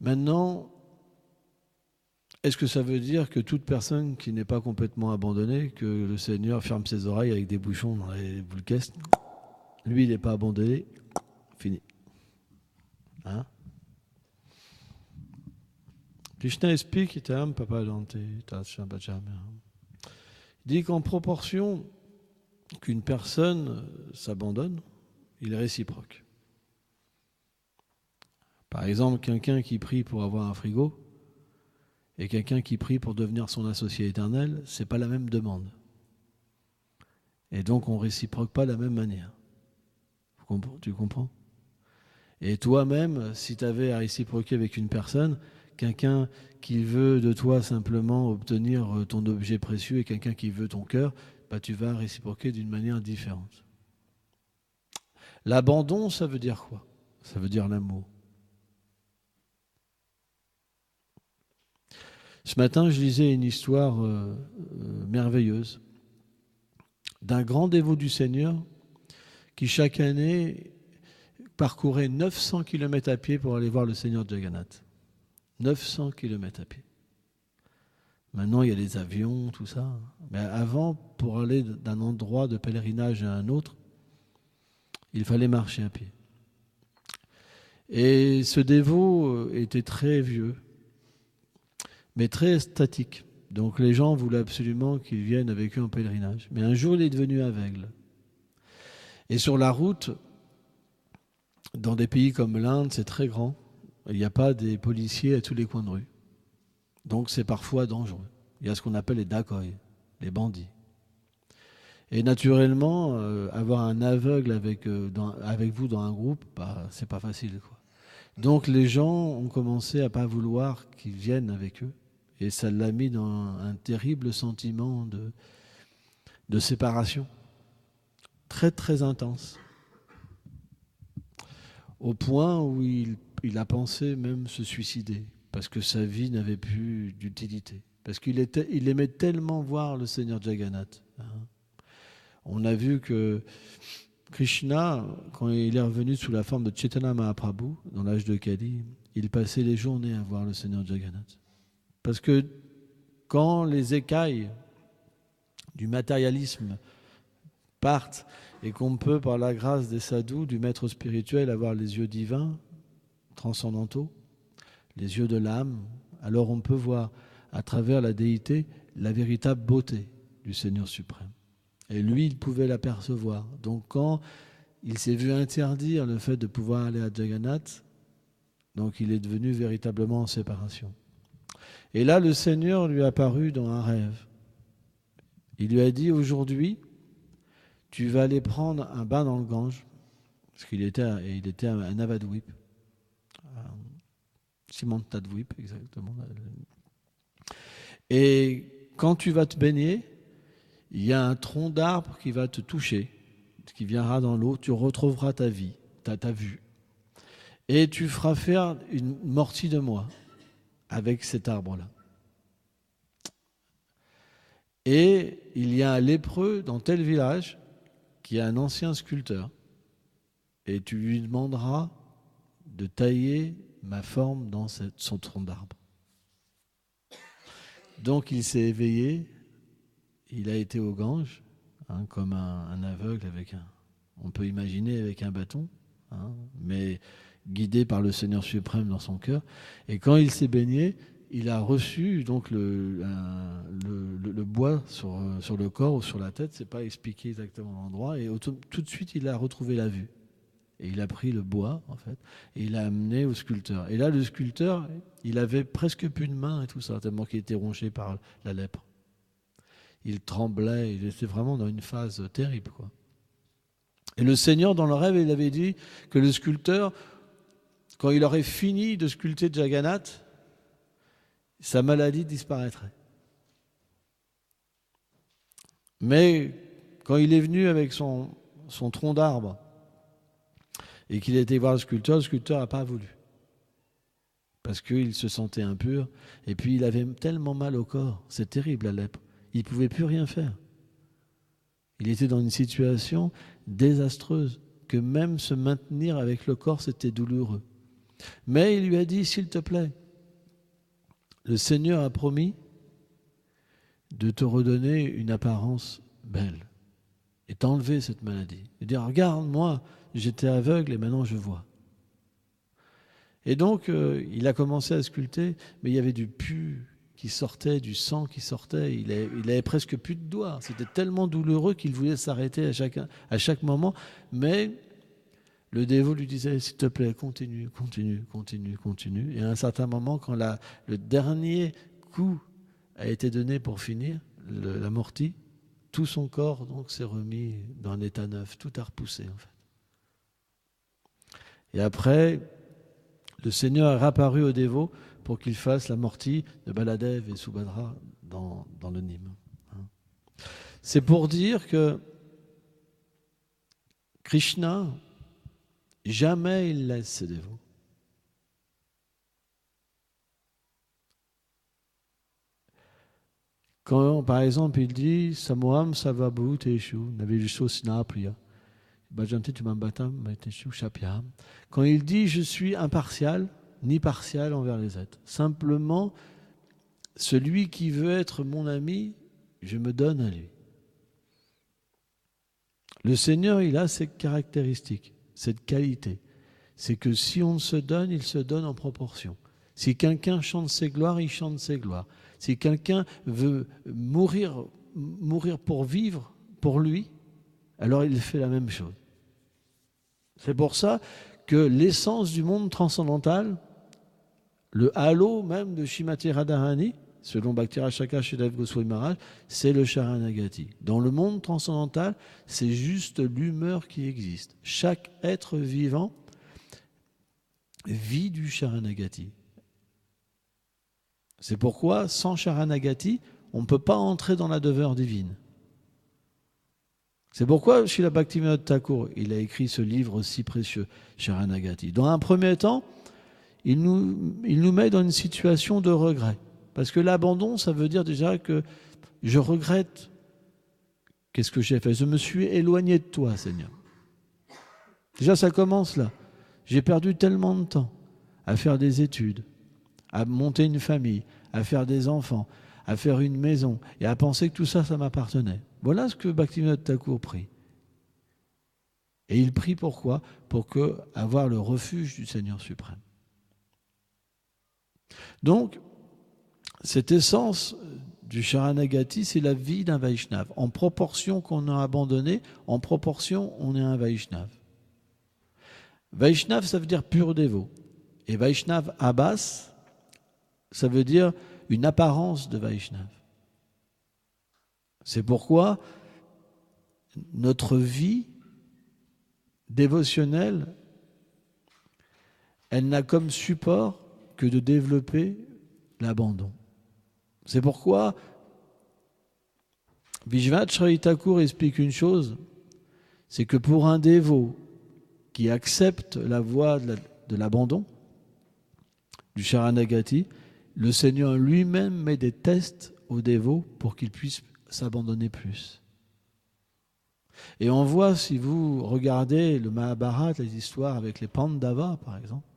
Maintenant, est-ce que ça veut dire que toute personne qui n'est pas complètement abandonnée, que le Seigneur ferme ses oreilles avec des bouchons dans les boules caisses, lui, il n'est pas abandonné, fini. Hein? Krishna explique, il dit qu'en proportion qu'une personne s'abandonne, il est réciproque. Par exemple, quelqu'un qui prie pour avoir un frigo et quelqu'un qui prie pour devenir son associé éternel, ce n'est pas la même demande. Et donc, on ne réciproque pas de la même manière. Tu comprends ? Et toi-même, si tu avais à réciproquer avec une personne, quelqu'un qui veut de toi simplement obtenir ton objet précieux et quelqu'un qui veut ton cœur, bah, tu vas réciproquer d'une manière différente. L'abandon, ça veut dire quoi ? Ça veut dire l'amour. Ce matin, je lisais une histoire merveilleuse d'un grand dévot du Seigneur qui, chaque année, parcourait 900 km à pied pour aller voir le Seigneur Jagannath. 900 km à pied. Maintenant, il y a les avions, tout ça. Mais avant, pour aller d'un endroit de pèlerinage à un autre, il fallait marcher à pied. Et ce dévot était très vieux, mais très statique. Donc les gens voulaient absolument qu'il vienne avec eux en pèlerinage. Mais un jour, il est devenu aveugle. Et sur la route, dans des pays comme l'Inde, c'est très grand. Il n'y a pas des policiers à tous les coins de rue. Donc c'est parfois dangereux. Il y a ce qu'on appelle les dacoits, les bandits. Et naturellement, avoir un aveugle avec vous dans un groupe, bah, c'est pas facile, quoi. Donc les gens ont commencé à ne pas vouloir qu'ils viennent avec eux. Et ça l'a mis dans un terrible sentiment de séparation. Très, très intense. Au point où il a pensé même se suicider, parce que sa vie n'avait plus d'utilité. Parce qu'il aimait tellement voir le Seigneur Jagannath. On a vu que Krishna, quand il est revenu sous la forme de Chaitanya Mahaprabhu, dans l'âge de Kali, il passait les journées à voir le Seigneur Jagannath. Parce que quand les écailles du matérialisme partent et qu'on peut, par la grâce des sadhus, du maître spirituel, avoir les yeux divins, transcendantaux, les yeux de l'âme, alors on peut voir à travers la déité la véritable beauté du Seigneur suprême. Et lui, il pouvait l'apercevoir. Donc quand il s'est vu interdire le fait de pouvoir aller à Jagannath, donc il est devenu véritablement en séparation. Et là, le Seigneur lui est apparu dans un rêve. Il lui a dit, aujourd'hui, tu vas aller prendre un bain dans le Gange, parce qu'il était à Navadvip, Simantadvip, exactement. Et quand tu vas te baigner, il y a un tronc d'arbre qui va te toucher, qui viendra dans l'eau, tu retrouveras ta vie, ta vue. Et tu feras faire une mortie de moi avec cet arbre-là. Et il y a un lépreux dans tel village qui est un ancien sculpteur. Et tu lui demanderas de tailler ma forme dans son tronc d'arbre. Donc il s'est éveillé, il a été au Gange, comme un aveugle on peut imaginer avec un bâton, mais guidé par le Seigneur suprême dans son cœur. Et quand il s'est baigné, il a reçu donc le bois sur le corps ou sur la tête, c'est pas expliqué exactement l'endroit, et tout de suite il a retrouvé la vue. Et il a pris le bois, en fait, et il l'a amené au sculpteur. Et là, le sculpteur, il avait presque plus de mains et tout ça, tellement qu'il était rongé par la lèpre. Il tremblait, il était vraiment dans une phase terrible, quoi. Et le Seigneur, dans le rêve, il avait dit que le sculpteur, quand il aurait fini de sculpter Jagannath, sa maladie disparaîtrait. Mais quand il est venu avec son tronc d'arbre et qu'il a été voir le sculpteur n'a pas voulu. Parce qu'il se sentait impur. Et puis il avait tellement mal au corps. C'est terrible, la lèpre. Il ne pouvait plus rien faire. Il était dans une situation désastreuse, que même se maintenir avec le corps, c'était douloureux. Mais il lui a dit, s'il te plaît, le Seigneur a promis de te redonner une apparence belle et t'enlever cette maladie. Et dire, regarde, moi, j'étais aveugle et maintenant je vois. Et donc, il a commencé à sculpter, mais il y avait du pu qui sortait, du sang qui sortait. Il avait presque plus de doigts. C'était tellement douloureux qu'il voulait s'arrêter à chaque moment. Mais le dévot lui disait, s'il te plaît, continue, continue, continue, continue. Et à un certain moment, quand le dernier coup a été donné pour finir, l'amorti, tout son corps donc s'est remis dans un état neuf. Tout a repoussé, en fait. Et après, le Seigneur est apparu au dévot pour qu'il fasse l'amorti de Baladev et Subhadra dans le Nîmes. C'est pour dire que Krishna, jamais il laisse ses dévots. Quand, par exemple, il dit Samoham Savabhu Teshu Navilisho Sinapriya Bhajanti Tumambatam Maiteshu Shapyam. Quand il dit je suis impartial, ni partial envers les êtres. Simplement, celui qui veut être mon ami, je me donne à lui. Le Seigneur, il a cette caractéristique, cette qualité. C'est que si on se donne, il se donne en proportion. Si quelqu'un chante ses gloires, il chante ses gloires. Si quelqu'un veut mourir pour vivre, pour lui, alors il fait la même chose. C'est pour ça que l'essence du monde transcendantal, le halo même de Shrimati Radharani, selon Bhakti-Rashaka Sridhar Goswami Maharaj, c'est le Sharanagati. Dans le monde transcendantal, c'est juste l'humeur qui existe. Chaque être vivant vit du Sharanagati. C'est pourquoi, sans Sharanagati, on ne peut pas entrer dans la demeure divine. C'est pourquoi Srila Bhaktivinoda Thakur, il a écrit ce livre si précieux, Sharanagati. Dans un premier temps, il nous met dans une situation de regret. Parce que l'abandon, ça veut dire déjà que je regrette qu'est-ce que j'ai fait. Je me suis éloigné de toi, Seigneur. Déjà, ça commence là. J'ai perdu tellement de temps à faire des études, à monter une famille, à faire des enfants, à faire une maison et à penser que tout ça, ça m'appartenait. Voilà ce que Bhaktivinoda Thakur prie. Et il prie pourquoi ? Pour avoir le refuge du Seigneur suprême. Donc, cette essence du Sharanagati, c'est la vie d'un Vaishnava. En proportion qu'on a abandonné, en proportion on est un Vaishnava. Vaishnava, ça veut dire pur dévot. Et Vaishnava Abbas, ça veut dire une apparence de Vaishnava. C'est pourquoi notre vie dévotionnelle, elle n'a comme support que de développer l'abandon. C'est pourquoi Vishwanath Chakravarti Thakur explique une chose, c'est que pour un dévot qui accepte la voie de l'abandon, du Sharanagati, le Seigneur lui-même met des tests aux dévots pour qu'ils puissent s'abandonner plus. Et on voit, si vous regardez le Mahabharata, les histoires avec les Pandavas, par exemple,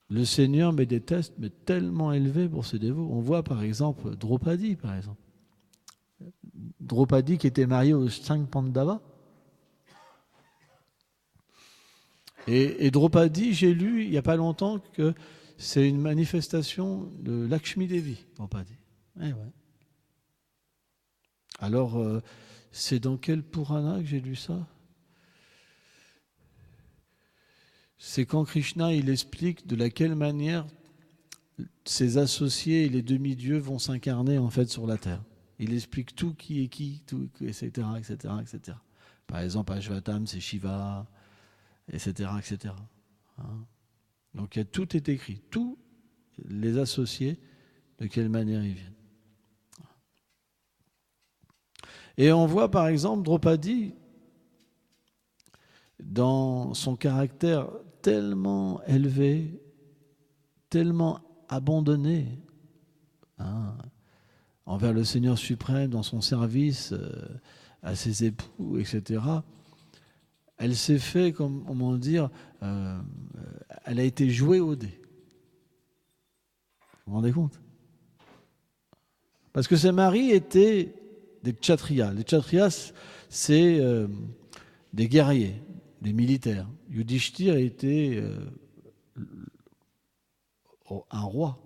le Seigneur met des tests mais tellement élevés pour ces dévots. On voit par exemple Draupadi, par exemple. Draupadi qui était mariée aux 5 Pandavas. Et Draupadi, j'ai lu il n'y a pas longtemps que c'est une manifestation de Lakshmi Devi, Draupadi. Eh ouais. Alors, c'est dans quel Purana que j'ai lu ça ? C'est quand Krishna il explique de laquelle manière ses associés et les demi-dieux vont s'incarner en fait sur la terre. Il explique tout qui est qui, tout, etc., etc., etc. Par exemple, Ashvatam, c'est Shiva, etc., etc. Hein? Donc tout est écrit, tous les associés, de quelle manière ils viennent. Et on voit par exemple Draupadi, dans son caractère tellement élevé, tellement abandonné envers le Seigneur suprême, dans son service à ses époux, etc., elle s'est fait, comment dire, elle a été jouée au dé. Vous vous rendez compte? Parce que ses maris étaient des Kshatriyas. Les Kshatriyas, c'est des guerriers, des militaires. Yudhishthir était un roi.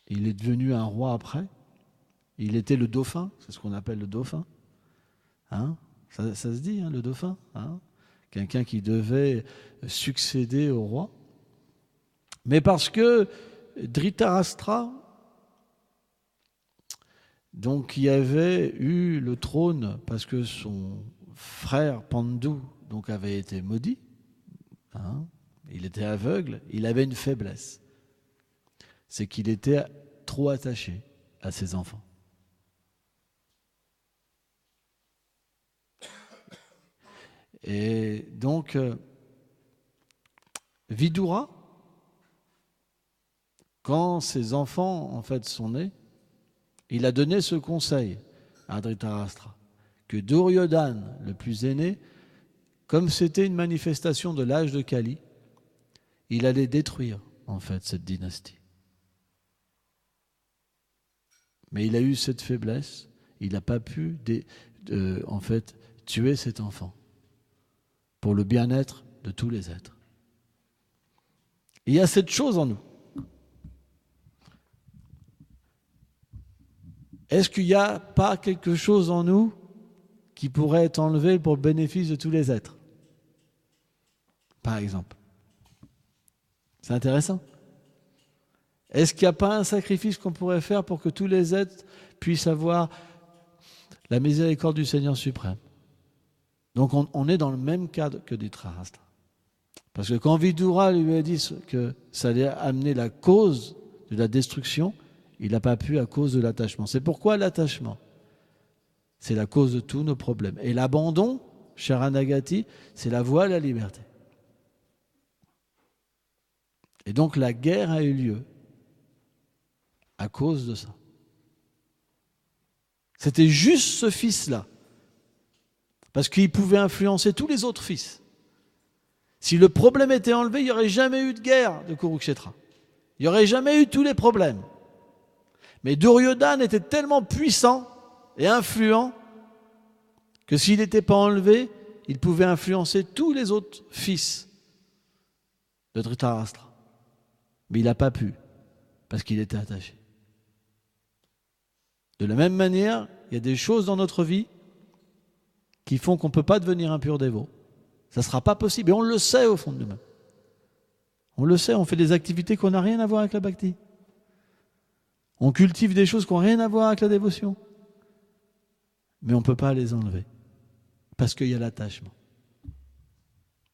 Il est devenu un roi après. Il était le dauphin, c'est ce qu'on appelle le dauphin. Hein? Ça se dit, hein, le dauphin. Hein? Quelqu'un qui devait succéder au roi. Mais parce que Dhritarashtra, donc, qui avait eu le trône parce que son frère Pandu donc, avait été maudit, hein, il était aveugle, il avait une faiblesse. C'est qu'il était trop attaché à ses enfants. Et donc, Vidura, quand ses enfants en fait sont nés, il a donné ce conseil à Dhritarashtra, que Duryodhana, le plus aîné, comme c'était une manifestation de l'âge de Kali, il allait détruire en fait cette dynastie. Mais il a eu cette faiblesse, il n'a pas pu en fait tuer cet enfant pour le bien-être de tous les êtres. Il y a cette chose en nous. Est-ce qu'il n'y a pas quelque chose en nous qui pourrait être enlevé pour le bénéfice de tous les êtres? Par exemple. C'est intéressant. Est-ce qu'il n'y a pas un sacrifice qu'on pourrait faire pour que tous les êtres puissent avoir la miséricorde du Seigneur suprême? Donc on est dans le même cadre que Dhritarashtra. Parce que quand Vidura lui a dit que ça allait amener la cause de la destruction, il n'a pas pu à cause de l'attachement. C'est pourquoi l'attachement, c'est la cause de tous nos problèmes. Et l'abandon, Sharanagati, c'est la voie à la liberté. Et donc la guerre a eu lieu à cause de ça. C'était juste ce fils-là. Parce qu'il pouvait influencer tous les autres fils. Si le problème était enlevé, il n'y aurait jamais eu de guerre de Kurukshetra. Il n'y aurait jamais eu tous les problèmes. Mais Duryodhana était tellement puissant et influent que s'il n'était pas enlevé, il pouvait influencer tous les autres fils de Dhritarashtra. Mais il n'a pas pu, parce qu'il était attaché. De la même manière, il y a des choses dans notre vie qui font qu'on ne peut pas devenir un pur dévot. Ça ne sera pas possible. Et on le sait au fond de nous-mêmes. On le sait, on fait des activités qui n'ont rien à voir avec la bhakti. On cultive des choses qui n'ont rien à voir avec la dévotion. Mais on ne peut pas les enlever. Parce qu'il y a l'attachement.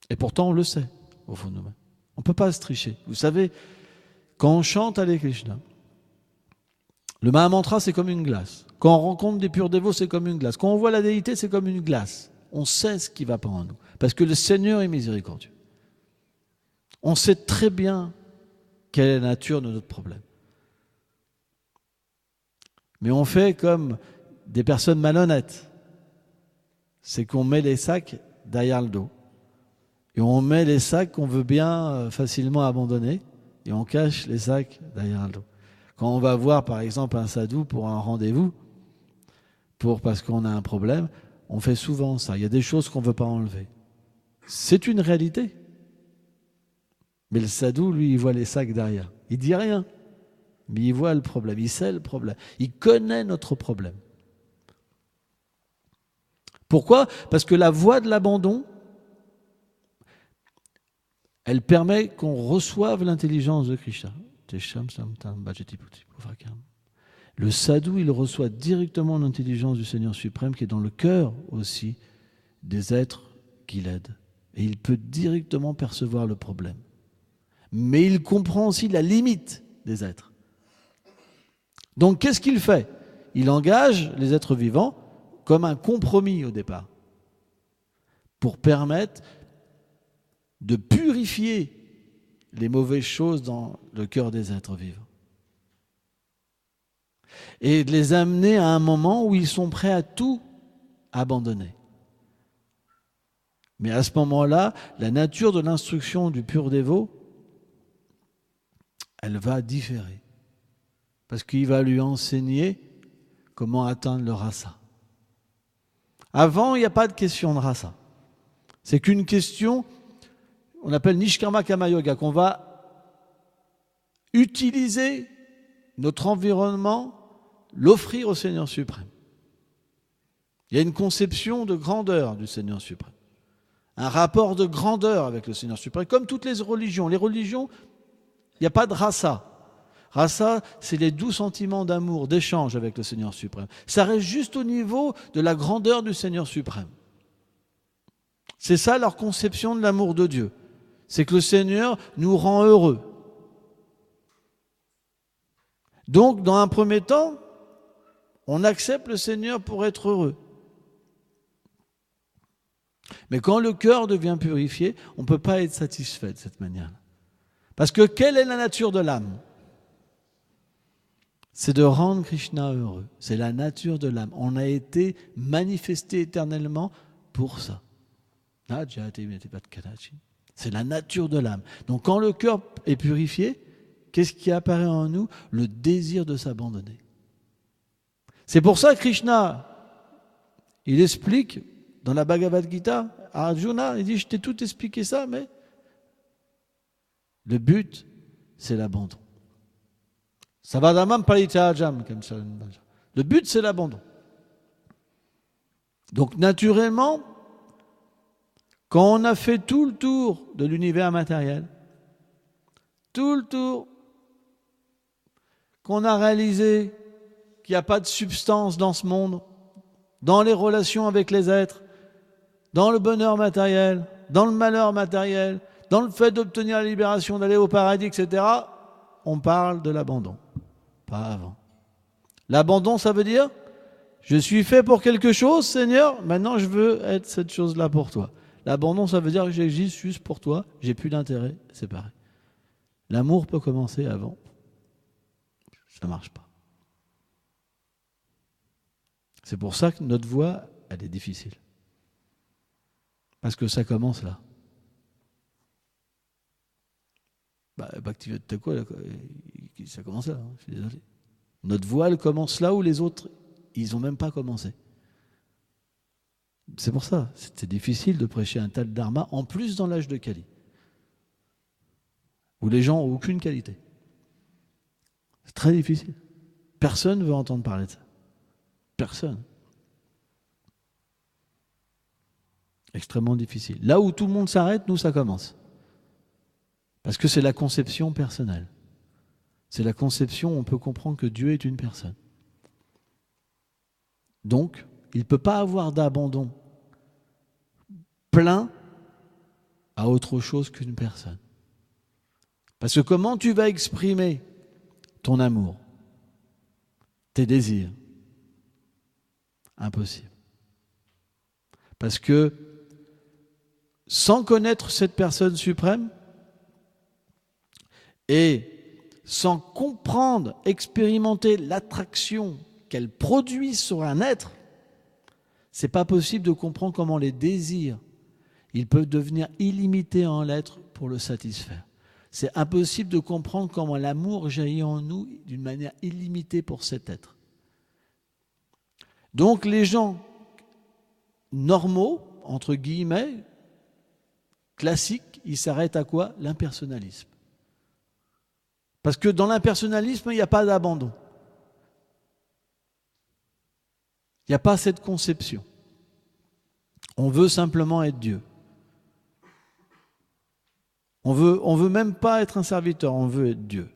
Et pourtant, on le sait, au fond de nous-mêmes. On ne peut pas se tricher. Vous savez, quand on chante Hare Krishna, le Mahamantra, c'est comme une glace. Quand on rencontre des purs dévots, c'est comme une glace. Quand on voit la déité, c'est comme une glace. On sait ce qui ne va pas en nous. Parce que le Seigneur est miséricordieux. On sait très bien quelle est la nature de notre problème. Mais on fait comme des personnes malhonnêtes. C'est qu'on met les sacs derrière le dos. Et on met les sacs qu'on veut bien facilement abandonner. Et on cache les sacs derrière le dos. Quand on va voir par exemple un sadhu pour un rendez-vous, parce qu'on a un problème, on fait souvent ça. Il y a des choses qu'on ne veut pas enlever. C'est une réalité. Mais le sadhu, lui, il voit les sacs derrière. Il ne dit rien. Mais il voit le problème, il sait le problème. Il connaît notre problème. Pourquoi? Parce que la voie de l'abandon, elle permet qu'on reçoive l'intelligence de Krishna. Le sadhu, il reçoit directement l'intelligence du Seigneur suprême qui est dans le cœur aussi des êtres qui l'aident. Et il peut directement percevoir le problème. Mais il comprend aussi la limite des êtres. Donc qu'est-ce qu'il fait? Il engage les êtres vivants comme un compromis au départ pour permettre de purifier les mauvaises choses dans le cœur des êtres vivants. Et de les amener à un moment où ils sont prêts à tout abandonner. Mais à ce moment-là, la nature de l'instruction du pur dévot, elle va différer. Parce qu'il va lui enseigner comment atteindre le rasa. Avant, il n'y a pas de question de rasa. C'est qu'une question, on appelle Nishkarma Kama Yoga, qu'on va utiliser notre environnement, l'offrir au Seigneur suprême. Il y a une conception de grandeur du Seigneur suprême. Un rapport de grandeur avec le Seigneur suprême, comme toutes les religions. Les religions, il n'y a pas de rasa. Rasa, c'est les doux sentiments d'amour, d'échange avec le Seigneur suprême. Ça reste juste au niveau de la grandeur du Seigneur suprême. C'est ça leur conception de l'amour de Dieu. C'est que le Seigneur nous rend heureux. Donc, dans un premier temps, on accepte le Seigneur pour être heureux. Mais quand le cœur devient purifié, on ne peut pas être satisfait de cette manière-là. Parce que quelle est la nature de l'âme ? C'est de rendre Krishna heureux. C'est la nature de l'âme. On a été manifesté éternellement pour ça. C'est la nature de l'âme. Donc quand le cœur est purifié, qu'est-ce qui apparaît en nous ? Le désir de s'abandonner. C'est pour ça que Krishna, il explique dans la Bhagavad Gita à Arjuna, il dit, je t'ai tout expliqué ça, mais le but, c'est l'abandon. Savadamam parityajam, comme ça. Le but, c'est l'abandon. Donc, naturellement, quand on a fait tout le tour de l'univers matériel, tout le tour, qu'on a réalisé qu'il n'y a pas de substance dans ce monde, dans les relations avec les êtres, dans le bonheur matériel, dans le malheur matériel, dans le fait d'obtenir la libération, d'aller au paradis, etc., on parle de l'abandon. Pas avant. L'abandon, ça veut dire, je suis fait pour quelque chose, Seigneur, maintenant je veux être cette chose-là pour toi. L'abandon, ça veut dire que j'existe juste pour toi, j'ai plus d'intérêt, c'est pareil. L'amour peut commencer avant. Ça ne marche pas. C'est pour ça que notre voie, elle est difficile. Parce que ça commence là. Bhaktivinoda Thakur, ça commence là, je suis désolé. Notre voie, elle commence là où les autres, ils n'ont même pas commencé. C'est pour ça, c'est difficile de prêcher un tel dharma, en plus dans l'âge de Kali, où les gens n'ont aucune qualité. C'est très difficile. Personne ne veut entendre parler de ça. Personne. Extrêmement difficile. Là où tout le monde s'arrête, nous, ça commence. Parce que c'est la conception personnelle. C'est la conception où on peut comprendre que Dieu est une personne. Donc, il ne peut pas avoir d'abandon plein à autre chose qu'une personne. Parce que comment tu vas exprimer ton amour, tes désirs ? Impossible. Parce que sans connaître cette personne suprême et sans comprendre, expérimenter l'attraction qu'elle produit sur un être, c'est pas possible de comprendre comment les désirs, ils peuvent devenir illimités en l'être pour le satisfaire. C'est impossible de comprendre comment l'amour jaillit en nous d'une manière illimitée pour cet être. Donc les gens normaux, entre guillemets, classiques, ils s'arrêtent à quoi ? L'impersonnalisme. Parce que dans l'impersonnalisme, il n'y a pas d'abandon. Il n'y a pas cette conception. On veut simplement être Dieu. On veut même pas être un serviteur, on veut être Dieu.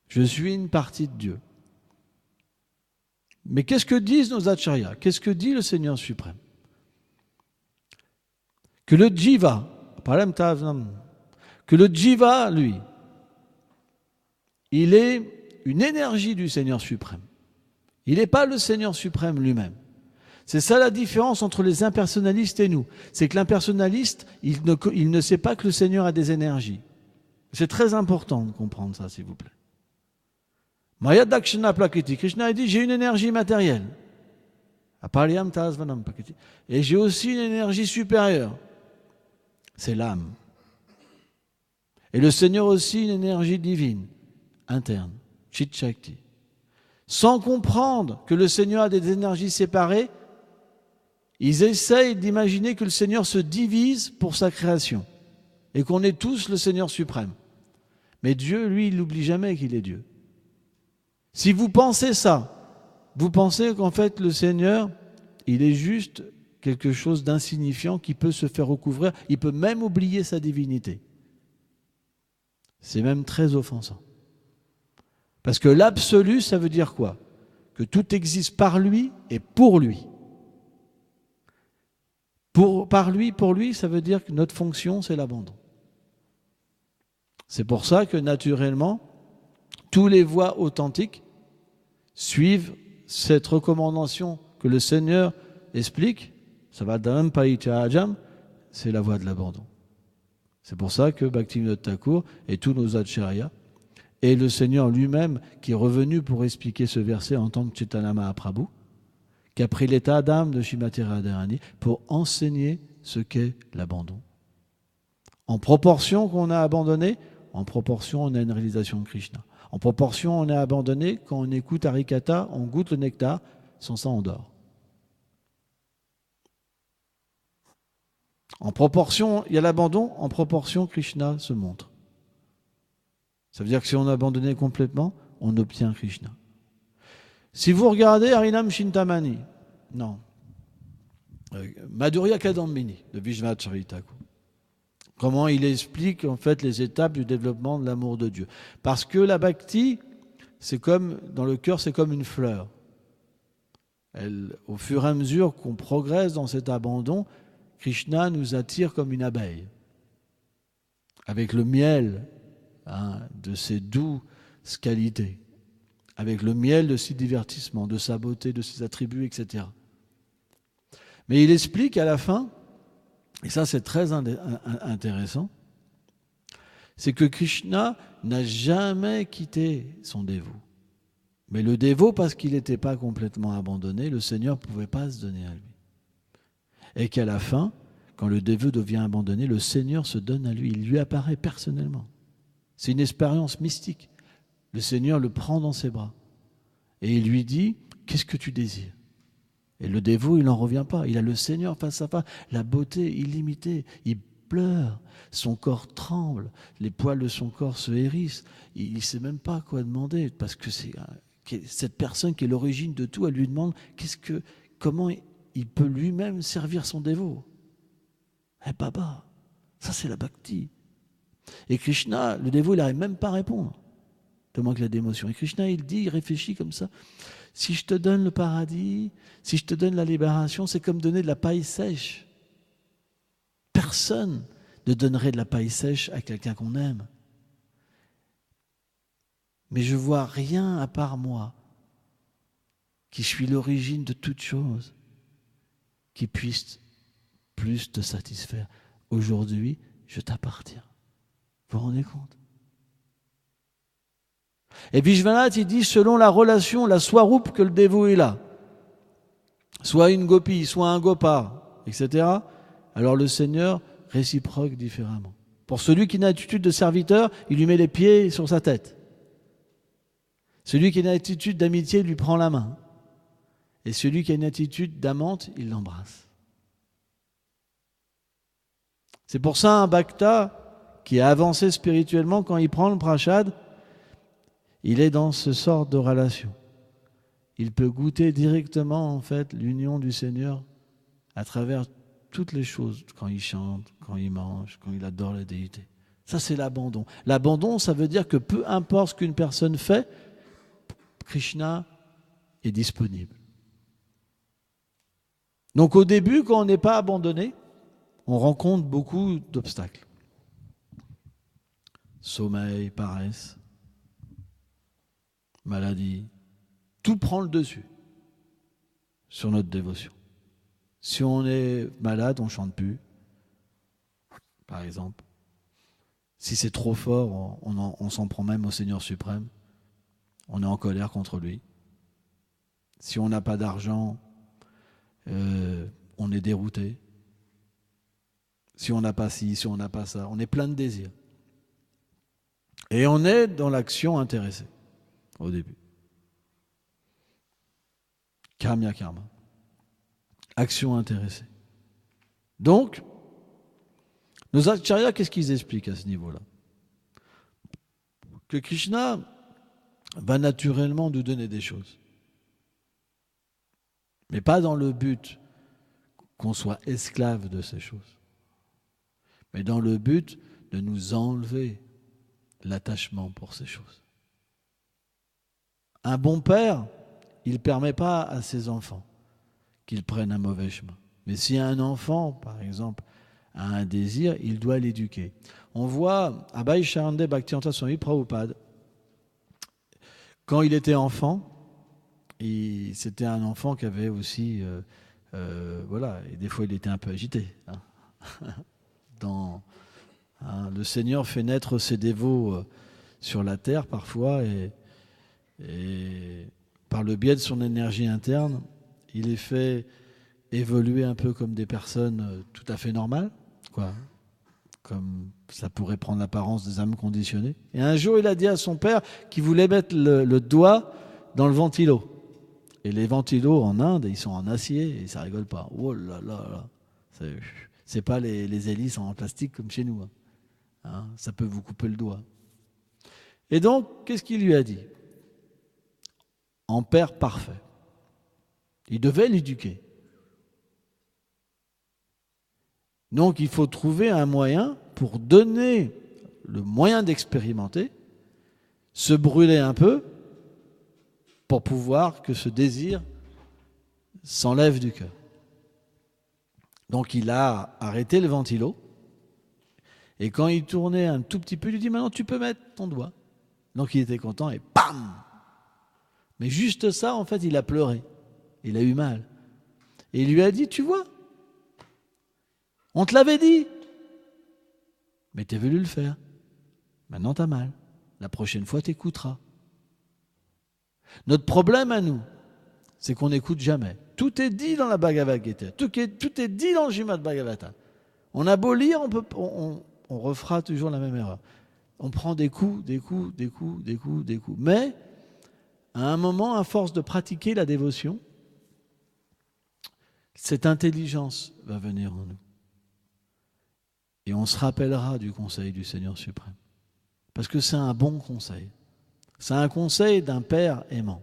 Je suis une partie de Dieu. Mais qu'est-ce que disent nos acharyas ? Qu'est-ce que dit le Seigneur suprême ? Que le jiva, lui, il est une énergie du Seigneur suprême. Il n'est pas le Seigneur suprême lui-même. C'est ça la différence entre les impersonnalistes et nous. C'est que l'impersonnaliste, il ne sait pas que le Seigneur a des énergies. C'est très important de comprendre ça, s'il vous plaît. Maya Dakshina Prakriti. Krishna a dit, j'ai une énergie matérielle. Et j'ai aussi une énergie supérieure. C'est l'âme. Et le Seigneur aussi une énergie divine, interne, Chit Shakti. Sans comprendre que le Seigneur a des énergies séparées, ils essayent d'imaginer que le Seigneur se divise pour sa création et qu'on est tous le Seigneur suprême. Mais Dieu, lui, il n'oublie jamais qu'il est Dieu. Si vous pensez ça, vous pensez qu'en fait le Seigneur, il est juste quelque chose d'insignifiant qui peut se faire recouvrir, il peut même oublier sa divinité. C'est même très offensant. Parce que l'absolu, ça veut dire quoi? Que tout existe par lui et pour lui. Par lui, pour lui, ça veut dire que notre fonction, c'est l'abandon. C'est pour ça que naturellement, tous les voies authentiques suivent cette recommandation que le Seigneur explique. Ça va d'un païcha ajam, c'est la voie de l'abandon. C'est pour ça que Bhaktivinoda Thakur et tous nos acharyas et le Seigneur lui-même qui est revenu pour expliquer ce verset en tant que Chaitanya Mahaprabhu, qui a pris l'état d'âme de Srimati Radharani pour enseigner ce qu'est l'abandon. En proportion qu'on a abandonné, en proportion on a une réalisation de Krishna. En proportion on a abandonné, quand on écoute Harikatha, on goûte le nectar, sans ça on dort. En proportion, il y a l'abandon, en proportion Krishna se montre. Ça veut dire que si on a abandonné complètement, on obtient Krishna. Si vous regardez Harinam Chintamani, non, Madhurya Kadambini de Vishwanath Chakravarti Thakur, comment il explique en fait les étapes du développement de l'amour de Dieu. Parce que la bhakti, c'est comme, dans le cœur, c'est comme une fleur. Au fur et à mesure qu'on progresse dans cet abandon, Krishna nous attire comme une abeille, avec le miel de ses douces qualités, avec le miel de ses divertissements, de sa beauté, de ses attributs, etc. Mais il explique à la fin, et ça c'est très intéressant, c'est que Krishna n'a jamais quitté son dévot. Mais le dévot, parce qu'il n'était pas complètement abandonné, le Seigneur ne pouvait pas se donner à lui. Et qu'à la fin, quand le dévot devient abandonné, le Seigneur se donne à lui, il lui apparaît personnellement. C'est une expérience mystique. Le Seigneur le prend dans ses bras et il lui dit « Qu'est-ce que tu désires ?» Et le dévot, il n'en revient pas. Il a le Seigneur face à face, la beauté illimitée. Il pleure, son corps tremble, les poils de son corps se hérissent. Il ne sait même pas quoi demander parce que c'est cette personne qui est l'origine de tout, elle lui demande comment il peut lui-même servir son dévot. Eh Baba, ça c'est la bhakti. Et Krishna, le dévot, il n'arrive même pas à répondre, tellement qu'il a d'émotion. Et Krishna, il réfléchit comme ça. Si je te donne le paradis, si je te donne la libération, c'est comme donner de la paille sèche. Personne ne donnerait de la paille sèche à quelqu'un qu'on aime. Mais je vois rien à part moi, qui suis l'origine de toute chose, qui puisse plus te satisfaire. Aujourd'hui, je t'appartiens. Vous vous rendez compte? Et Vishwanath, il dit, selon la relation, la swarup que le dévot est là, soit une gopi, soit un gopa, etc., alors le Seigneur réciproque différemment. Pour celui qui a une attitude de serviteur, il lui met les pieds sur sa tête. Celui qui a une attitude d'amitié, il lui prend la main. Et celui qui a une attitude d'amante, il l'embrasse. C'est pour ça un bhakta qui a avancé spirituellement, quand il prend le prashad, il est dans ce sort de relation. Il peut goûter directement en fait l'union du Seigneur à travers toutes les choses, quand il chante, quand il mange, quand il adore la déité. Ça c'est l'abandon. L'abandon, ça veut dire que peu importe ce qu'une personne fait, Krishna est disponible. Donc au début, quand on n'est pas abandonné, on rencontre beaucoup d'obstacles. Sommeil, paresse, maladie, tout prend le dessus sur notre dévotion. Si on est malade, on ne chante plus, par exemple. Si c'est trop fort, on s'en prend même au Seigneur suprême. On est en colère contre lui. Si on n'a pas d'argent, on est dérouté. Si on n'a pas ci, si on n'a pas ça, on est plein de désirs. Et on est dans l'action intéressée au début. Kamya karma. Action intéressée. Donc, nos acharyas, qu'est-ce qu'ils expliquent à ce niveau-là? Que Krishna va naturellement nous donner des choses. Mais pas dans le but qu'on soit esclave de ces choses, mais dans le but de nous enlever l'attachement pour ces choses. Un bon père, il ne permet pas à ses enfants qu'ils prennent un mauvais chemin. Mais si un enfant, par exemple, a un désir, il doit l'éduquer. On voit Abhay Charande Bhaktivedanta Swami Prabhupada, quand il était enfant, c'était un enfant qui avait aussi, voilà, et des fois il était un peu agité. Le Seigneur fait naître ses dévots sur la terre parfois, et par le biais de son énergie interne, il les fait évoluer un peu comme des personnes tout à fait normales, quoi. Comme ça pourrait prendre l'apparence des âmes conditionnées. Et un jour, il a dit à son père qu'il voulait mettre le doigt dans le ventilo. Et les ventilos en Inde, ils sont en acier et ça rigole pas. Oh là là là. C'est pas les hélices en plastique comme chez nous. Hein, ça peut vous couper le doigt. Et donc, qu'est-ce qu'il lui a dit? En père parfait. Il devait l'éduquer. Donc, il faut trouver un moyen pour donner le moyen d'expérimenter, se brûler un peu, pour pouvoir que ce désir s'enlève du cœur. Donc, il a arrêté le ventilo, et quand il tournait un tout petit peu, il lui dit « Maintenant, tu peux mettre ton doigt ». Donc, il était content, et bam! Mais juste ça, en fait, il a pleuré. Il a eu mal. Et il lui a dit « Tu vois, on te l'avait dit, mais tu as voulu le faire. Maintenant, tu as mal. La prochaine fois, tu écouteras. » Notre problème à nous, c'est qu'on n'écoute jamais. Tout est dit dans la Bhagavad Gita. Tout est dit dans le Śrīmad Bhagavatam. On a beau lire, on refera toujours la même erreur. On prend des coups. Mais, à un moment, à force de pratiquer la dévotion, cette intelligence va venir en nous. Et on se rappellera du conseil du Seigneur suprême. Parce que c'est un bon conseil. C'est un conseil d'un père aimant.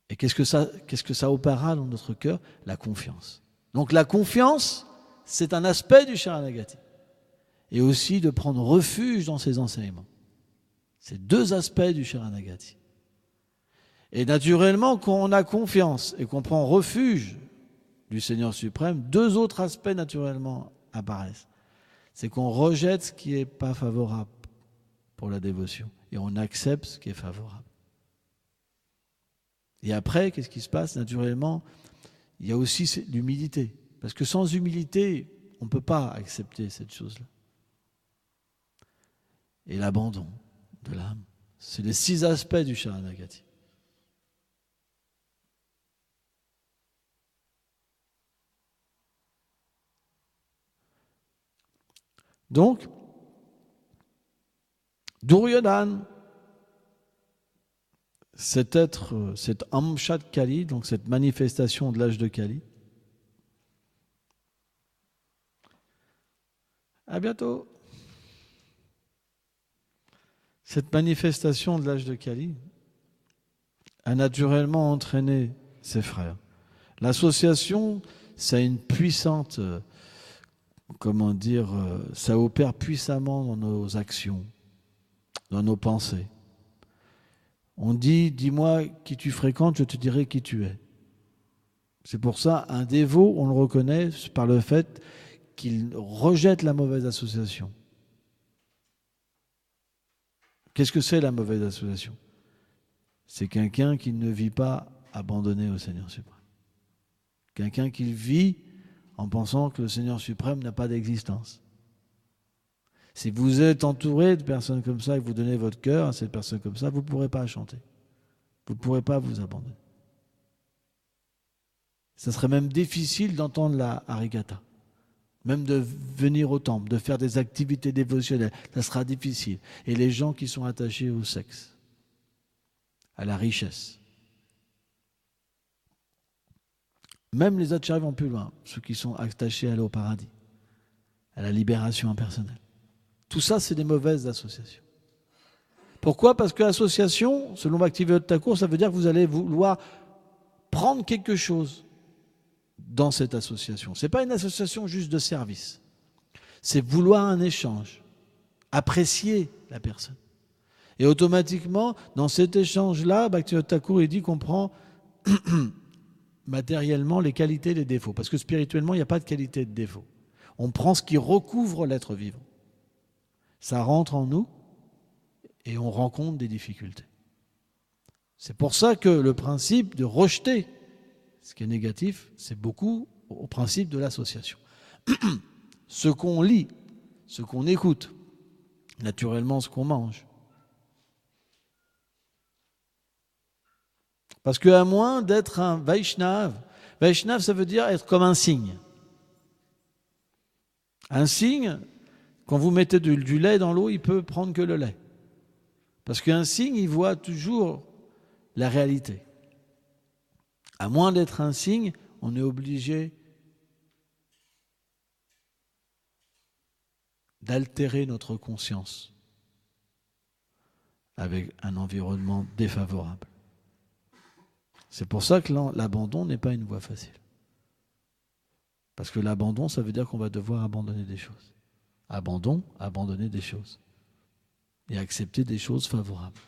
Et qu'est-ce que ça opérera dans notre cœur? La confiance. Donc la confiance, c'est un aspect du Sharanagati. Et aussi de prendre refuge dans ses enseignements. C'est deux aspects du Sharanagati. Et naturellement, quand on a confiance et qu'on prend refuge du Seigneur suprême, deux autres aspects naturellement apparaissent. C'est qu'on rejette ce qui n'est pas favorable pour la dévotion et on accepte ce qui est favorable. Et après, qu'est-ce qui se passe? Naturellement, il y a aussi l'humilité. Parce que sans humilité, on ne peut pas accepter cette chose-là. Et l'abandon de l'âme. C'est les 6 aspects du Sharanagati. Donc, Duryodhana, cet être, cet Amsha de Kali, donc cette manifestation de l'âge de Kali. À bientôt. Cette manifestation de l'âge de Kali a naturellement entraîné ses frères. L'association, ça a une puissante, ça opère puissamment dans nos actions, dans nos pensées. On dit, dis-moi qui tu fréquentes, je te dirai qui tu es. C'est pour ça, un dévot, on le reconnaît par le fait qu'il rejette la mauvaise association. Qu'est-ce que c'est la mauvaise association? C'est quelqu'un qui ne vit pas abandonné au Seigneur suprême. Quelqu'un qui vit en pensant que le Seigneur suprême n'a pas d'existence. Si vous êtes entouré de personnes comme ça et que vous donnez votre cœur à cette personne comme ça, vous ne pourrez pas chanter. Vous ne pourrez pas vous abandonner. Ça serait même difficile d'entendre la Harikata. Même de venir au temple, de faire des activités dévotionnelles, ça sera difficile. Et les gens qui sont attachés au sexe, à la richesse. Même les acharyas vont plus loin, ceux qui sont attachés à aller au paradis, à la libération impersonnelle. Tout ça, c'est des mauvaises associations. Pourquoi ? Parce que l'association, selon Bhaktivedanta Thakur, ça veut dire que vous allez vouloir prendre quelque chose dans cette association. Ce n'est pas une association juste de service. C'est vouloir un échange, apprécier la personne. Et automatiquement, dans cet échange-là, Bhaktivedanta Thakur, il dit qu'on prend matériellement les qualités et les défauts. Parce que spirituellement, il n'y a pas de qualité et de défaut. On prend ce qui recouvre l'être vivant. Ça rentre en nous et on rencontre des difficultés. C'est pour ça que le principe de rejeter ce qui est négatif, c'est beaucoup au principe de l'association. Ce qu'on lit, ce qu'on écoute, naturellement ce qu'on mange. Parce qu'à moins d'être un Vaishnav, Vaishnav ça veut dire être comme un cygne. Un cygne, quand vous mettez du lait dans l'eau, il peut prendre que le lait. Parce qu'un cygne, il voit toujours la réalité. À moins d'être un cygne, on est obligé d'altérer notre conscience avec un environnement défavorable. C'est pour ça que l'abandon n'est pas une voie facile. Parce que l'abandon, ça veut dire qu'on va devoir abandonner des choses. Abandonner des choses. Et accepter des choses favorables.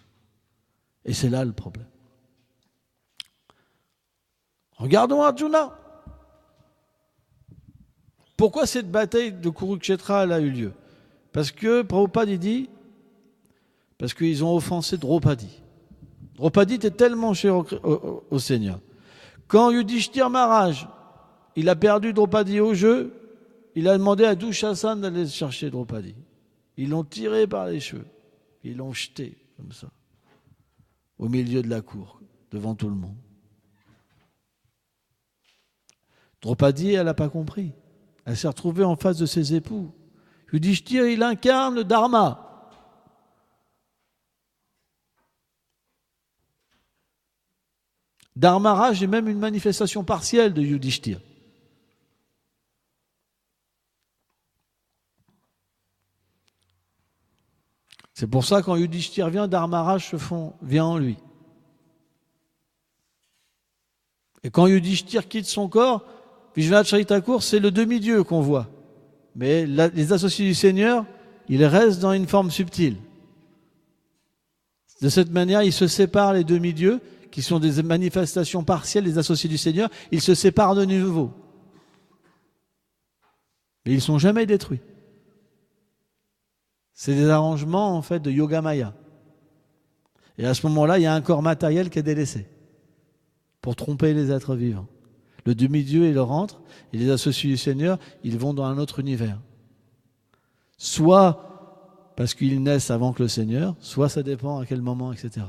Et c'est là le problème. Regardons Arjuna. Pourquoi cette bataille de Kurukshetra elle a eu lieu ? Parce que Prabhupada il dit, parce qu'ils ont offensé Draupadi. Draupadi était tellement cher au Seigneur. Quand Yudhishthira Maharaj, il a perdu Draupadi au jeu, il a demandé à Dushasana d'aller chercher Draupadi. Ils l'ont tiré par les cheveux. Ils l'ont jeté comme ça, au milieu de la cour, devant tout le monde. Draupadi, elle n'a pas compris. Elle s'est retrouvée en face de ses époux. Yudhishthira, il incarne le Dharma. Dharmaraj est même une manifestation partielle de Yudhishthira. C'est pour ça que quand Yudhishthira vient, Dharmaraj vient en lui. Et quand Yudhishthira quitte son corps, Vishwanath Chaitanya Thakur, c'est le demi-dieu qu'on voit. Mais les associés du Seigneur, ils restent dans une forme subtile. De cette manière, ils se séparent, les demi-dieux, qui sont des manifestations partielles des associés du Seigneur, ils se séparent de nouveau. Mais ils ne sont jamais détruits. C'est des arrangements, en fait, de Yoga Maya. Et à ce moment-là, il y a un corps matériel qui est délaissé pour tromper les êtres vivants. Le demi-dieu, il rentre, et les associés du Seigneur, ils vont dans un autre univers. Soit parce qu'ils naissent avant que le Seigneur, soit ça dépend à quel moment, etc.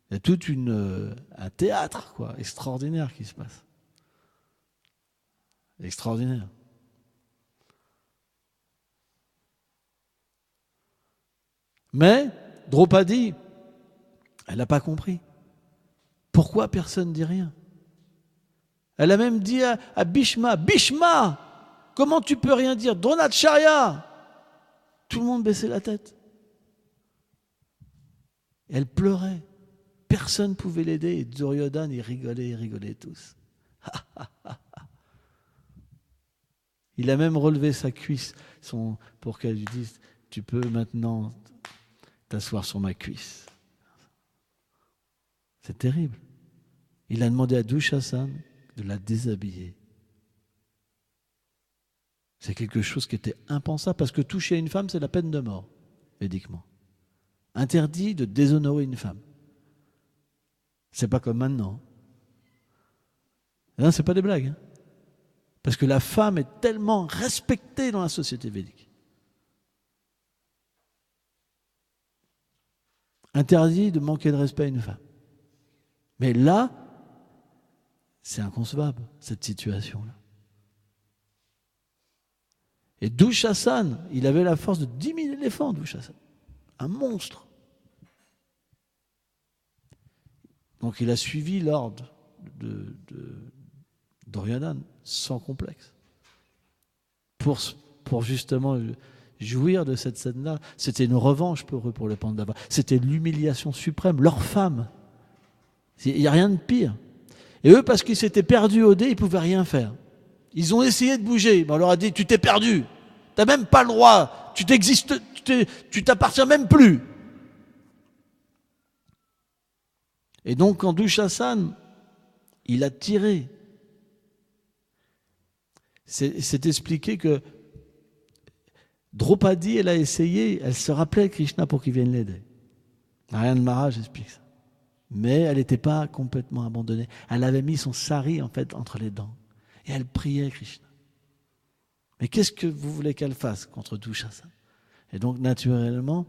Il y a tout un théâtre, quoi, extraordinaire qui se passe. Extraordinaire. Mais Draupadi, elle n'a pas compris. Pourquoi personne ne dit rien ? Elle a même dit à Bhishma, Bhishma, comment tu peux rien dire ? Dronacharya ! Tout le monde baissait la tête. Elle pleurait. Personne ne pouvait l'aider. Et Duryodhana, ils rigolaient tous. Il a même relevé sa cuisse pour qu'elle lui dise, tu peux maintenant t'asseoir sur ma cuisse. C'est terrible. Il a demandé à Dushasana de la déshabiller. C'est quelque chose qui était impensable parce que toucher une femme, c'est la peine de mort, védiquement. Interdit de déshonorer une femme. C'est pas comme maintenant. Non, c'est pas des blagues. Parce que la femme est tellement respectée dans la société védique. Interdit de manquer de respect à une femme. Mais là, C'est inconcevable, cette situation-là. Et Dushasana, il avait la force de 10 000 éléphants, Dushasana. Un monstre. Donc il a suivi l'ordre d'Duryodhana sans complexe. Pour justement jouir de cette scène-là. C'était une revanche pour eux, pour les Pandavas. C'était l'humiliation suprême. Leur femme. Il n'y a rien de pire. Et eux, parce qu'ils s'étaient perdus au dé, ils ne pouvaient rien faire. Ils ont essayé de bouger. Mais on leur a dit, tu t'es perdu. Tu n'as même pas le droit. Tu t'appartiens même plus. Et donc, quand Dushasana, il a tiré, c'est expliqué que Draupadi, elle a essayé, elle se rappelait Krishna pour qu'il vienne l'aider. Narayana Maharaj explique ça. Mais elle n'était pas complètement abandonnée. Elle avait mis son sari, en fait, entre les dents. Et elle priait Krishna. Mais qu'est-ce que vous voulez qu'elle fasse contre Dushasana? Et donc, naturellement,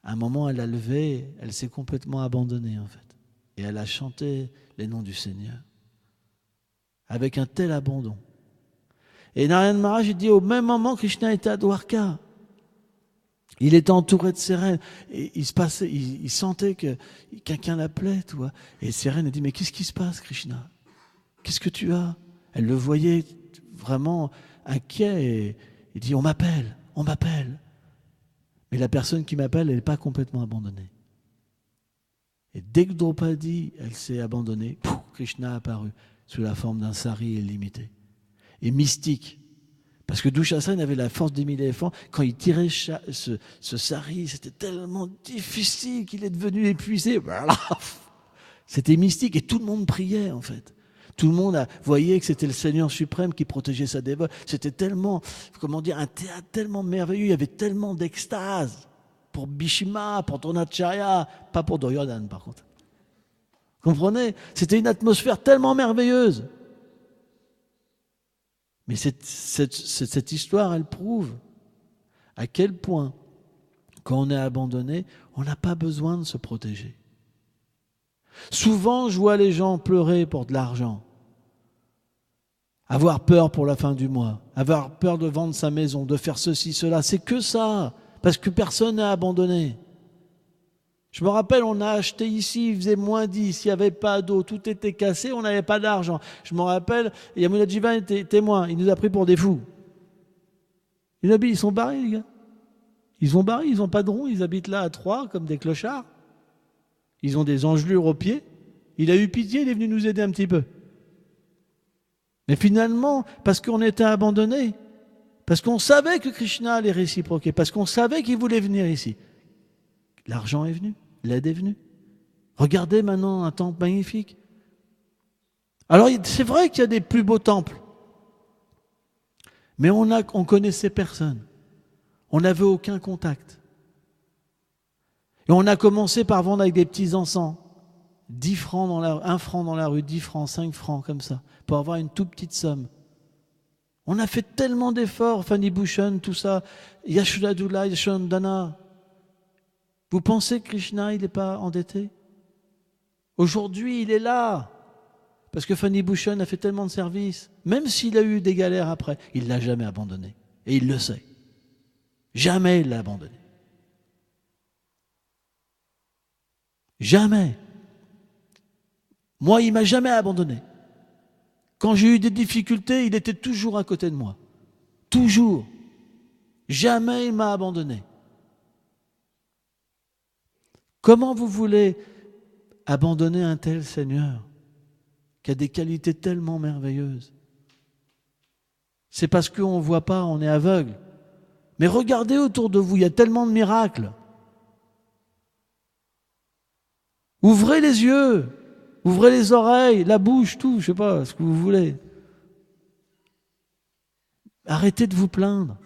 à un moment, elle a levé, elle s'est complètement abandonnée, en fait. Et elle a chanté les noms du Seigneur. Avec un tel abandon. Et Narayana Maharaj, il dit, au même moment, Krishna était à Dwarka. Il était entouré de ses reines. Et il sentait que quelqu'un l'appelait, tu vois. Et ses reines, elle dit, mais qu'est-ce qui se passe, Krishna? Qu'est-ce que tu as? Elle le voyait vraiment inquiet. Et il dit, on m'appelle. Mais la personne qui m'appelle, elle n'est pas complètement abandonnée. Et dès que Draupadi, elle s'est abandonnée, Krishna a apparu sous la forme d'un sari illimité. Et mystique. Parce que Dushasana avait la force des 1000 éléphants. Quand il tirait ce sari, c'était tellement difficile qu'il est devenu épuisé. Voilà. C'était mystique et tout le monde priait en fait. Tout le monde voyait que c'était le Seigneur suprême qui protégeait sa dévote. C'était tellement, un théâtre tellement merveilleux. Il y avait tellement d'extase pour Bhishma, pour Dronacharya, pas pour Duryodhana par contre. Vous comprenez? C'était une atmosphère tellement merveilleuse. Mais cette histoire, elle prouve à quel point, quand on est abandonné, on n'a pas besoin de se protéger. Souvent, je vois les gens pleurer pour de l'argent, avoir peur pour la fin du mois, avoir peur de vendre sa maison, de faire ceci, cela. C'est que ça, parce que personne n'est abandonné. Je me rappelle, on a acheté ici, il faisait -10, il n'y avait pas d'eau, tout était cassé, on n'avait pas d'argent. Je me rappelle, Yamuna Jivan était témoin, il nous a pris pour des fous. Ils sont barrés, les gars. Ils n'ont pas de rond, ils habitent là à 3 comme des clochards. Ils ont des engelures aux pieds. Il a eu pitié, il est venu nous aider un petit peu. Mais finalement, parce qu'on était abandonnés, parce qu'on savait que Krishna allait réciproquer, parce qu'on savait qu'il voulait venir ici, l'argent est venu, l'aide est venue. Regardez maintenant un temple magnifique. Alors c'est vrai qu'il y a des plus beaux temples, mais on connaissait personne. On n'avait aucun contact. Et on a commencé par vendre avec des petits encens. 1 franc dans la rue, 10 francs, 5 francs, comme ça, pour avoir une toute petite somme. On a fait tellement d'efforts, Fanny Bhushan, tout ça, Yashodhara, Yashodhana. Vous pensez que Krishna, il n'est pas endetté? Aujourd'hui, il est là. Parce que Fanny Bhushan a fait tellement de services. Même s'il a eu des galères après, il ne l'a jamais abandonné. Et il le sait. Jamais il l'a abandonné. Jamais. Moi, il ne m'a jamais abandonné. Quand j'ai eu des difficultés, il était toujours à côté de moi. Toujours. Jamais il m'a abandonné. Comment vous voulez abandonner un tel Seigneur qui a des qualités tellement merveilleuses? C'est parce qu'on ne voit pas, on est aveugle. Mais regardez autour de vous, il y a tellement de miracles. Ouvrez les yeux, ouvrez les oreilles, la bouche, tout, je ne sais pas, ce que vous voulez. Arrêtez de vous plaindre.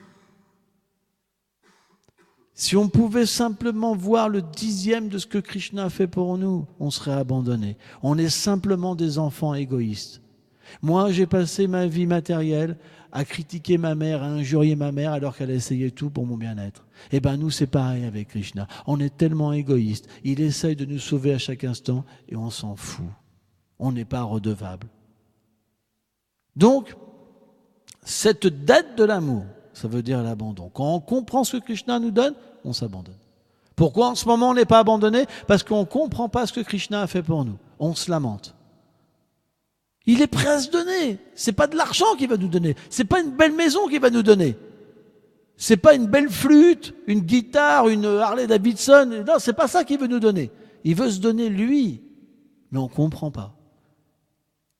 Si on pouvait simplement voir le 10e de ce que Krishna a fait pour nous, on serait abandonné. On est simplement des enfants égoïstes. Moi, j'ai passé ma vie matérielle à critiquer ma mère, à injurier ma mère alors qu'elle essayait tout pour mon bien-être. Eh bien, nous, c'est pareil avec Krishna. On est tellement égoïstes. Il essaye de nous sauver à chaque instant et on s'en fout. On n'est pas redevable. Donc, cette dette de l'amour, ça veut dire l'abandon. Quand on comprend ce que Krishna nous donne, on s'abandonne. Pourquoi en ce moment on n'est pas abandonné? Parce qu'on ne comprend pas ce que Krishna a fait pour nous. On se lamente. Il est prêt à se donner. C'est pas de l'argent qu'il va nous donner. C'est pas une belle maison qu'il va nous donner. C'est pas une belle flûte, une guitare, une Harley Davidson. Non, c'est pas ça qu'il veut nous donner. Il veut se donner lui. Mais on ne comprend pas.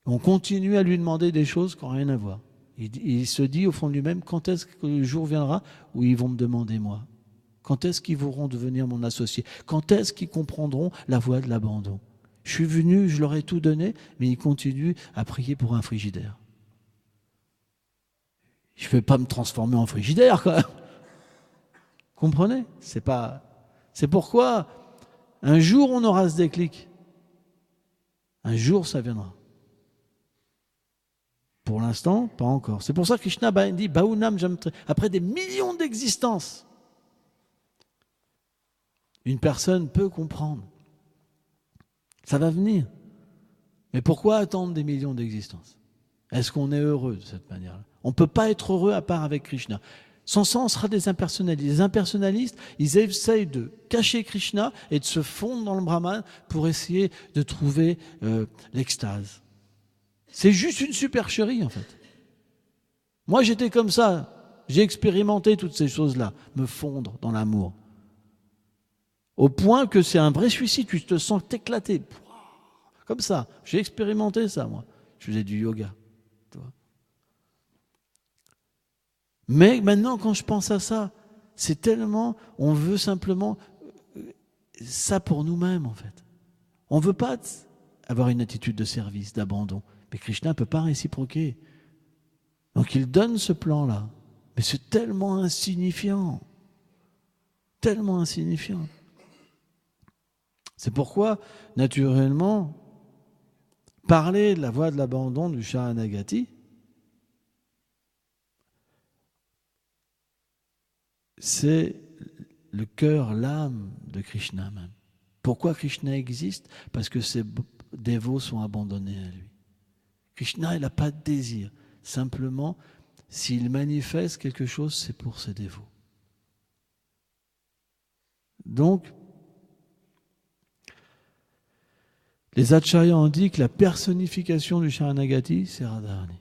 On continue à lui demander des choses qui n'ont rien à voir. Il se dit au fond de lui-même, quand est-ce que le jour viendra où ils vont me demander moi? Quand est-ce qu'ils voudront devenir mon associé? Quand est-ce qu'ils comprendront la voie de l'abandon? Je suis venu, je leur ai tout donné, mais ils continuent à prier pour un frigidaire. Je ne vais pas me transformer en frigidaire, quand même. Comprenez? C'est pourquoi un jour on aura ce déclic. Un jour ça viendra. Pour l'instant, pas encore. C'est pour ça que Krishna dit Bahunam Jamtre. Après des millions d'existences, une personne peut comprendre. Ça va venir. Mais pourquoi attendre des millions d'existences? Est-ce qu'on est heureux de cette manière-là? On ne peut pas être heureux à part avec Krishna. Sans ça, on sera des impersonnalistes. Les impersonnalistes, ils essayent de cacher Krishna et de se fondre dans le Brahman pour essayer de trouver l'extase. C'est juste une supercherie, en fait. Moi, j'étais comme ça. J'ai expérimenté toutes ces choses-là. Me fondre dans l'amour. Au point que c'est un vrai suicide. Tu te sens t'éclater. Comme ça. J'ai expérimenté ça, moi. Je faisais du yoga. Mais maintenant, quand je pense à ça, c'est tellement... On veut simplement ça pour nous-mêmes, en fait. On ne veut pas avoir une attitude de service, d'abandon. Mais Krishna ne peut pas réciproquer. Donc il donne ce plan-là. Mais c'est tellement insignifiant. Tellement insignifiant. C'est pourquoi, naturellement, parler de la voie de l'abandon du Sharanagati, c'est le cœur, l'âme de Krishna même. Pourquoi Krishna existe? Parce que ses dévots sont abandonnés à lui. Krishna, il n'a pas de désir. Simplement, s'il manifeste quelque chose, c'est pour ses dévots. Donc, les acharyas ont dit que la personnification du Sharanagati, c'est Radharani.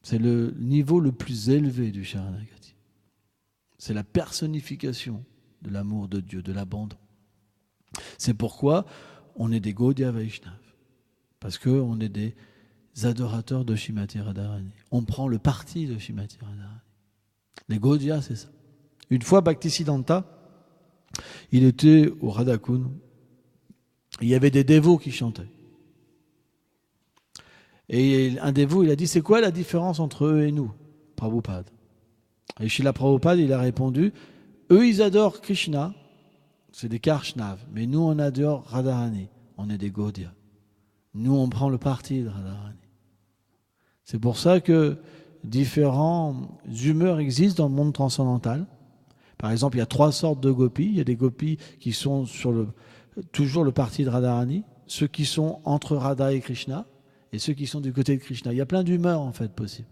C'est le niveau le plus élevé du Sharanagati. C'est la personnification de l'amour de Dieu, de l'abandon. C'est pourquoi on est des Gaudiya Vaishnava. Parce qu'on est des adorateurs de Shrimati Radharani. On prend le parti de Shrimati Radharani. Les Gaudiya, c'est ça. Une fois, Bhaktisiddhanta, il était au Radhakund. Il y avait des dévots qui chantaient. Et un dévot, il a dit, c'est quoi la différence entre eux et nous, Prabhupada? Et Srila Prabhupada, il a répondu, eux, ils adorent Krishna, c'est des Karshnav, mais nous, on adore Radharani, on est des Gaudiya. Nous, on prend le parti de Radharani. C'est pour ça que différentes humeurs existent dans le monde transcendantal. Par exemple, il y a 3 sortes de gopis. Il y a des gopis qui sont sur toujours le parti de Radharani, ceux qui sont entre Radha et Krishna, et ceux qui sont du côté de Krishna. Il y a plein d'humeurs, en fait, possibles.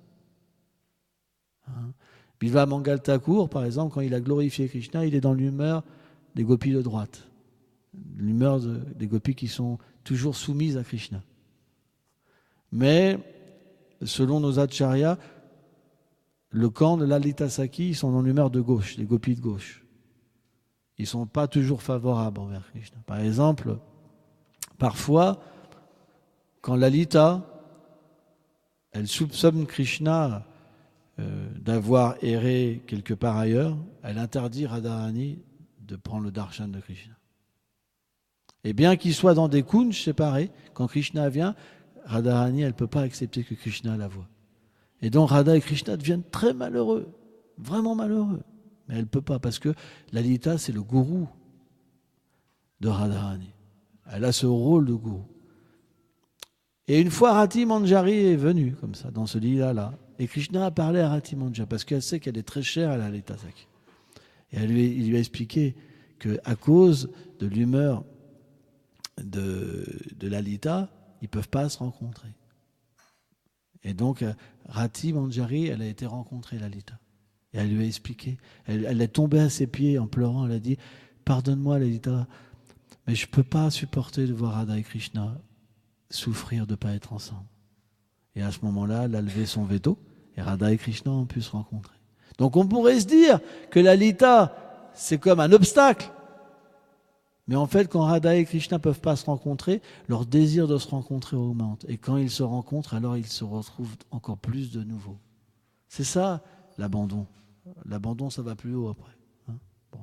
Bilva Mangal Thakur, par exemple, quand il a glorifié Krishna, il est dans l'humeur des gopis de droite. L'humeur des gopis qui sont toujours soumises à Krishna. Mais, selon nos acharyas, le camp de Lalita Sakhi, ils sont dans l'humeur de gauche, les gopis de gauche. Ils ne sont pas toujours favorables envers Krishna. Par exemple, parfois, quand Lalita, elle soupçonne Krishna d'avoir erré quelque part ailleurs, elle interdit Radharani de prendre le darshan de Krishna. Et bien qu'ils soient dans des kunj séparés, quand Krishna vient, Radharani, elle ne peut pas accepter que Krishna la voie. Et donc Radha et Krishna deviennent très malheureux, vraiment malheureux. Mais elle ne peut pas, parce que Lalita, c'est le gourou de Radharani. Elle a ce rôle de gourou. Et une fois, Rati Manjari est venue, comme ça, dans ce lit-là. Et Krishna a parlé à Rati Manjari, parce qu'elle sait qu'elle est très chère à Lalita Sakhi. Et il lui a expliqué qu'à cause de l'humeur de Lalita, ils ne peuvent pas se rencontrer. Et donc, Rati Manjari, elle a été rencontrer Lalita. Et elle lui a expliqué. Elle est tombée à ses pieds en pleurant. Elle a dit, pardonne-moi Lalita, mais je ne peux pas supporter de voir Radha et Krishna souffrir de ne pas être ensemble. Et à ce moment-là, elle a levé son veto et Radha et Krishna ont pu se rencontrer. Donc on pourrait se dire que Lalita, c'est comme un obstacle. Mais en fait, quand Radha et Krishna ne peuvent pas se rencontrer, leur désir de se rencontrer augmente. Et quand ils se rencontrent, alors ils se retrouvent encore plus de nouveau. C'est ça l'abandon. L'abandon, ça va plus haut après. Hein, bon,